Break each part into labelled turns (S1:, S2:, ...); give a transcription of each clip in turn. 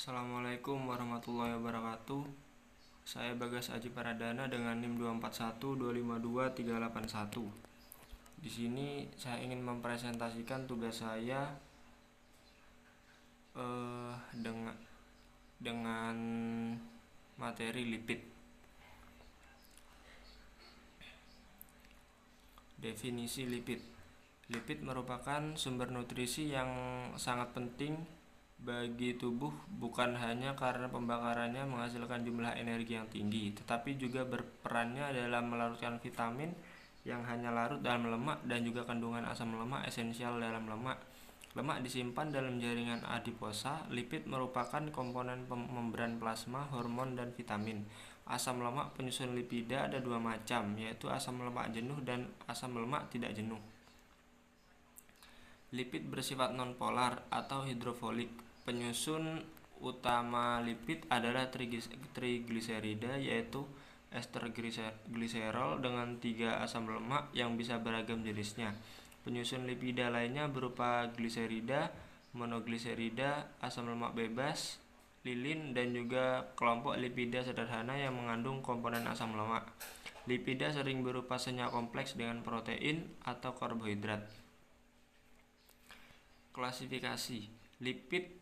S1: Assalamualaikum warahmatullahi wabarakatuh. Saya Bagas Aji Paradana dengan NIM 241252381. Di sini saya ingin mempresentasikan tugas saya dengan materi lipid. Definisi lipid. Lipid merupakan sumber nutrisi yang sangat penting bagi tubuh, bukan hanya karena pembakarannya menghasilkan jumlah energi yang tinggi, tetapi juga berperannya dalam melarutkan vitamin yang hanya larut dalam lemak, dan juga kandungan asam lemak esensial dalam lemak. Lemak disimpan dalam jaringan adiposa. Lipid merupakan komponen membran plasma, hormon, dan vitamin. Asam lemak penyusun lipida ada dua macam, yaitu asam lemak jenuh dan asam lemak tidak jenuh. Lipid bersifat nonpolar atau hidrofolik. Penyusun utama lipid adalah trigliserida, yaitu ester gliserol dengan 3 asam lemak yang bisa beragam jenisnya. Penyusun lipida lainnya berupa gliserida, monogliserida, asam lemak bebas, lilin, dan juga kelompok lipida sederhana yang mengandung komponen asam lemak. Lipida sering berupa senyawa kompleks dengan protein atau karbohidrat. Klasifikasi lipid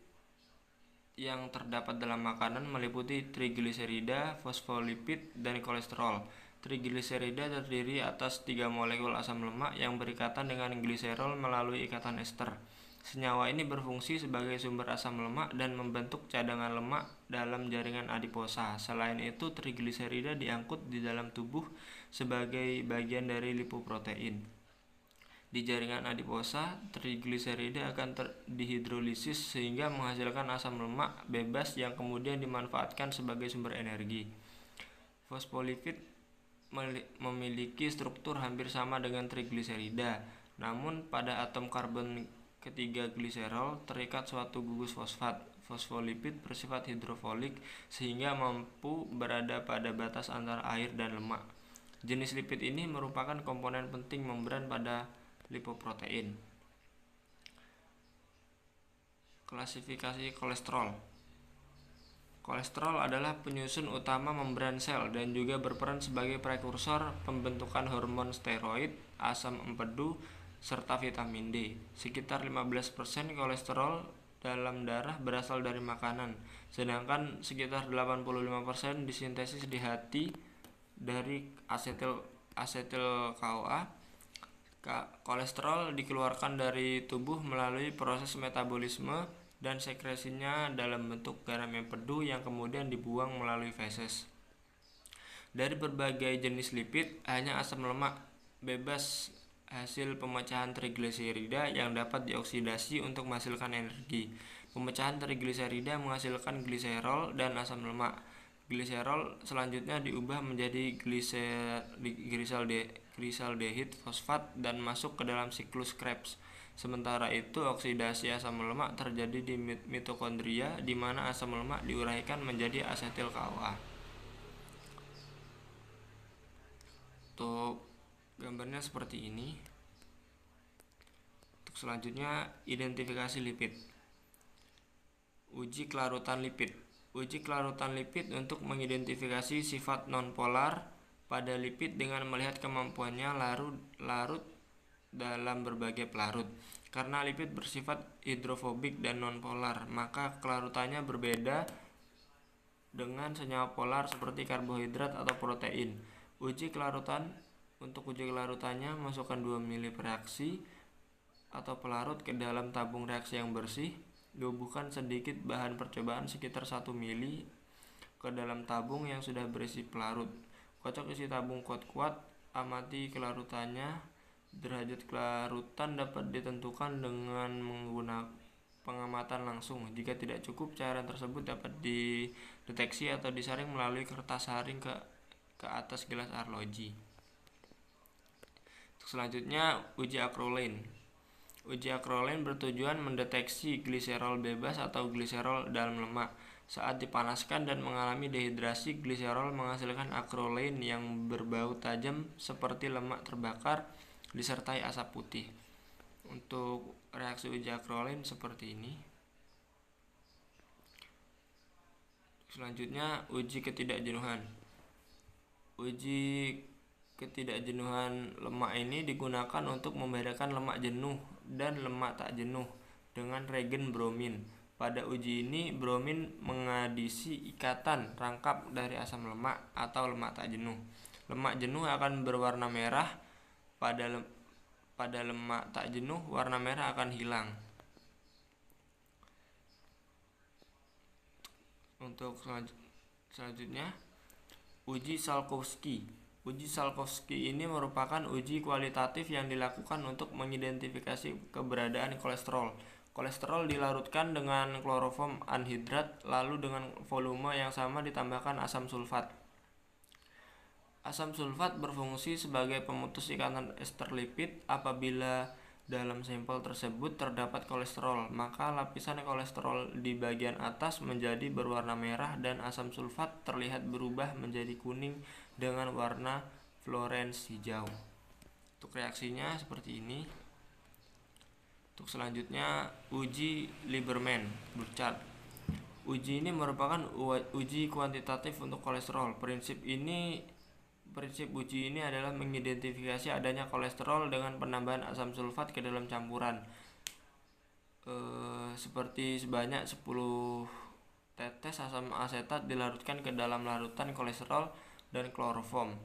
S1: yang terdapat dalam makanan meliputi trigliserida, fosfolipid, dan kolesterol. Trigliserida terdiri atas 3 molekul asam lemak yang berikatan dengan gliserol melalui ikatan ester. Senyawa ini berfungsi sebagai sumber asam lemak dan membentuk cadangan lemak dalam jaringan adiposa. Selain itu, trigliserida diangkut di dalam tubuh sebagai bagian dari lipoprotein. Di jaringan adiposa, trigliserida akan dihidrolisis sehingga menghasilkan asam lemak bebas yang kemudian dimanfaatkan sebagai sumber energi. Fosfolipid memiliki struktur hampir sama dengan trigliserida, namun pada atom karbon ketiga gliserol terikat suatu gugus fosfat. Fosfolipid bersifat hidrofolik sehingga mampu berada pada batas antara air dan lemak. Jenis lipid ini merupakan komponen penting membran pada lipoprotein. Klasifikasi kolesterol. Kolesterol adalah penyusun utama membran sel dan juga berperan sebagai prekursor pembentukan hormon steroid, asam empedu, serta vitamin D. Sekitar 15% kolesterol dalam darah berasal dari makanan, sedangkan sekitar 85% disintesis di hati dari asetil CoA. Kolesterol dikeluarkan dari tubuh melalui proses metabolisme dan sekresinya dalam bentuk garam empedu yang kemudian dibuang melalui feses. Dari berbagai jenis lipid, hanya asam lemak bebas hasil pemecahan trigliserida yang dapat dioksidasi untuk menghasilkan energi. Pemecahan trigliserida menghasilkan gliserol dan asam lemak. Gliserol selanjutnya diubah menjadi glyceraldehyde fosfat dan masuk ke dalam siklus Krebs. Sementara itu, oksidasi asam lemak terjadi di mitokondria, di mana asam lemak diuraikan menjadi asetil CoA. Untuk gambarnya seperti ini. Untuk selanjutnya, identifikasi lipid. Uji kelarutan lipid. Uji kelarutan lipid untuk mengidentifikasi sifat nonpolar pada lipid dengan melihat kemampuannya larut dalam berbagai pelarut. Karena lipid bersifat hidrofobik dan nonpolar, maka kelarutannya berbeda dengan senyawa polar seperti karbohidrat atau protein. Untuk uji kelarutannya, masukkan 2 ml reaksi atau pelarut ke dalam tabung reaksi yang bersih. Bubuhkan sedikit bahan percobaan sekitar 1 ml ke dalam tabung yang sudah berisi pelarut. Kocok isi tabung kuat-kuat, amati kelarutannya. Derajat kelarutan dapat ditentukan dengan menggunakan pengamatan langsung. Jika tidak cukup, cairan tersebut dapat dideteksi atau disaring melalui kertas saring ke atas gelas arloji. Selanjutnya, uji acrolein. Uji acrolein bertujuan mendeteksi gliserol bebas atau gliserol dalam lemak. Saat dipanaskan dan mengalami dehidrasi, gliserol menghasilkan acrolein yang berbau tajam seperti lemak terbakar disertai asap putih. Untuk reaksi uji acrolein seperti ini. Selanjutnya, uji ketidakjenuhan. Uji ketidakjenuhan lemak ini digunakan untuk membedakan lemak jenuh dan lemak tak jenuh dengan reagen bromin. Pada uji ini, bromin mengadisi ikatan rangkap dari asam lemak atau lemak tak jenuh. Lemak jenuh akan berwarna merah, pada lemak tak jenuh warna merah akan hilang. Untuk selanjutnya, uji Salkowski. Uji Salkowski ini merupakan uji kualitatif yang dilakukan untuk mengidentifikasi keberadaan kolesterol. Kolesterol dilarutkan dengan kloroform anhidrat, lalu dengan volume yang sama ditambahkan asam sulfat. Asam sulfat berfungsi sebagai pemutus ikatan ester lipid. Apabila dalam sampel tersebut terdapat kolesterol, maka lapisan kolesterol di bagian atas menjadi berwarna merah dan asam sulfat terlihat berubah menjadi kuning dengan warna fluorens hijau. Untuk reaksinya seperti ini. Untuk selanjutnya, uji Lieberman-Burchard. Uji ini merupakan uji kuantitatif untuk kolesterol. Prinsip uji ini adalah mengidentifikasi adanya kolesterol dengan penambahan asam sulfat ke dalam campuran, seperti sebanyak 10 tetes asam asetat dilarutkan ke dalam larutan kolesterol dan kloroform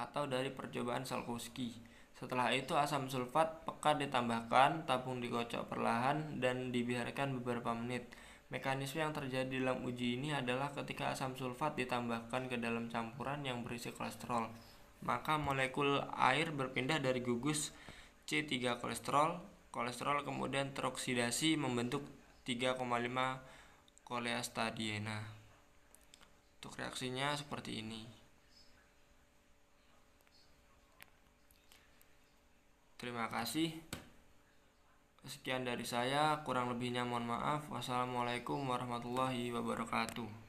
S1: atau dari percobaan Salkowski. Setelah itu asam sulfat pekat ditambahkan, tabung dikocok perlahan dan dibiarkan beberapa menit. Mekanisme yang terjadi dalam uji ini adalah ketika asam sulfat ditambahkan ke dalam campuran yang berisi kolesterol, maka molekul air berpindah dari gugus C3 kolesterol kemudian teroksidasi membentuk 3,5 koleastadiena. Untuk reaksinya seperti ini. Terima kasih. Sekian dari saya, kurang lebihnya mohon maaf. Wassalamualaikum warahmatullahi wabarakatuh.